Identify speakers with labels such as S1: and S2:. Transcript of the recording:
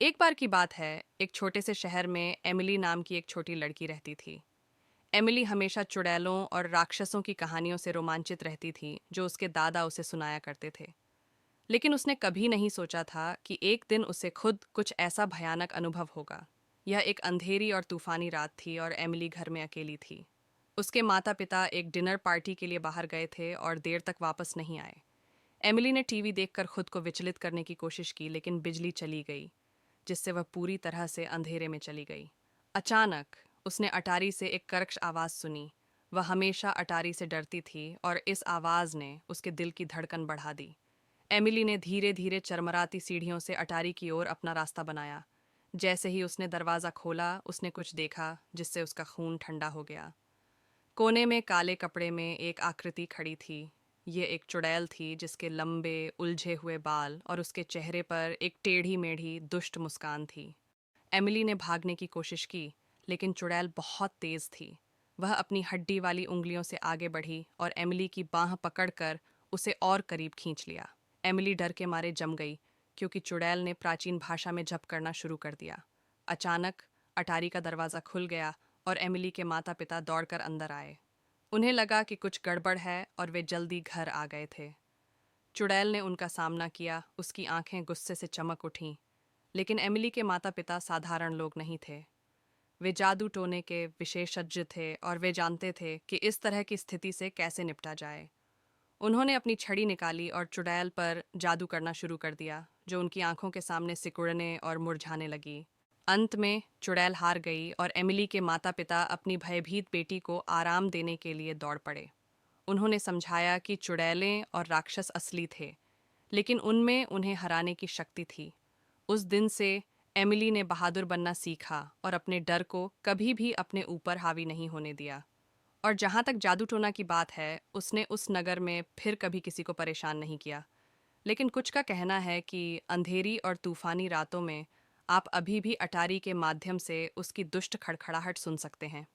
S1: एक बार की बात है, एक छोटे से शहर में एमिली नाम की एक छोटी लड़की रहती थी। एमिली हमेशा चुड़ैलों और राक्षसों की कहानियों से रोमांचित रहती थी, जो उसके दादा उसे सुनाया करते थे। लेकिन उसने कभी नहीं सोचा था कि एक दिन उसे खुद कुछ ऐसा भयानक अनुभव होगा। यह एक अंधेरी और तूफानी रात थी और एमिली घर में अकेली थी। उसके माता पिता एक डिनर पार्टी के लिए बाहर गए थे और देर तक वापस नहीं आए। एमिली ने टीवी देखकर खुद को विचलित करने की कोशिश की, लेकिन बिजली चली गई, जिससे वह पूरी तरह से अंधेरे में चली गई। अचानक उसने अटारी से एक कर्कश आवाज़ सुनी। वह हमेशा अटारी से डरती थी और इस आवाज़ ने उसके दिल की धड़कन बढ़ा दी। एमिली ने धीरे धीरे चरमराती सीढ़ियों से अटारी की ओर अपना रास्ता बनाया। जैसे ही उसने दरवाज़ा खोला, उसने कुछ देखा जिससे उसका खून ठंडा हो गया। कोने में काले कपड़े में एक आकृति खड़ी थी। ये एक चुड़ैल थी, जिसके लंबे उलझे हुए बाल और उसके चेहरे पर एक टेढ़ी मेढ़ी दुष्ट मुस्कान थी। एमिली ने भागने की कोशिश की, लेकिन चुड़ैल बहुत तेज थी। वह अपनी हड्डी वाली उंगलियों से आगे बढ़ी और एमिली की बाह पकड़कर उसे और करीब खींच लिया। एमिली डर के मारे जम गई, क्योंकि चुड़ैल ने प्राचीन भाषा में जप करना शुरू कर दिया। अचानक अटारी का दरवाज़ा खुल गया और एमिली के माता पिता दौड़कर अंदर आए। उन्हें लगा कि कुछ गड़बड़ है और वे जल्दी घर आ गए थे। चुड़ैल ने उनका सामना किया, उसकी आंखें गुस्से से चमक उठीं। लेकिन एमिली के माता पिता साधारण लोग नहीं थे। वे जादू टोने के विशेषज्ञ थे और वे जानते थे कि इस तरह की स्थिति से कैसे निपटा जाए। उन्होंने अपनी छड़ी निकाली और चुड़ैल पर जादू करना शुरू कर दिया, जो उनकी आंखों के सामने सिकुड़ने और मुरझाने लगी। अंत में चुड़ैल हार गई और एमिली के माता पिता अपनी भयभीत बेटी को आराम देने के लिए दौड़ पड़े। उन्होंने समझाया कि चुड़ैलें और राक्षस असली थे, लेकिन उनमें उन्हें हराने की शक्ति थी। उस दिन से एमिली ने बहादुर बनना सीखा और अपने डर को कभी भी अपने ऊपर हावी नहीं होने दिया। और जहाँ तक जादू टोना की बात है, उसने उस नगर में फिर कभी किसी को परेशान नहीं किया। लेकिन कुछ का कहना है कि अंधेरी और तूफानी रातों में आप अभी भी अटारी के माध्यम से उसकी दुष्ट खड़खड़ाहट सुन सकते हैं।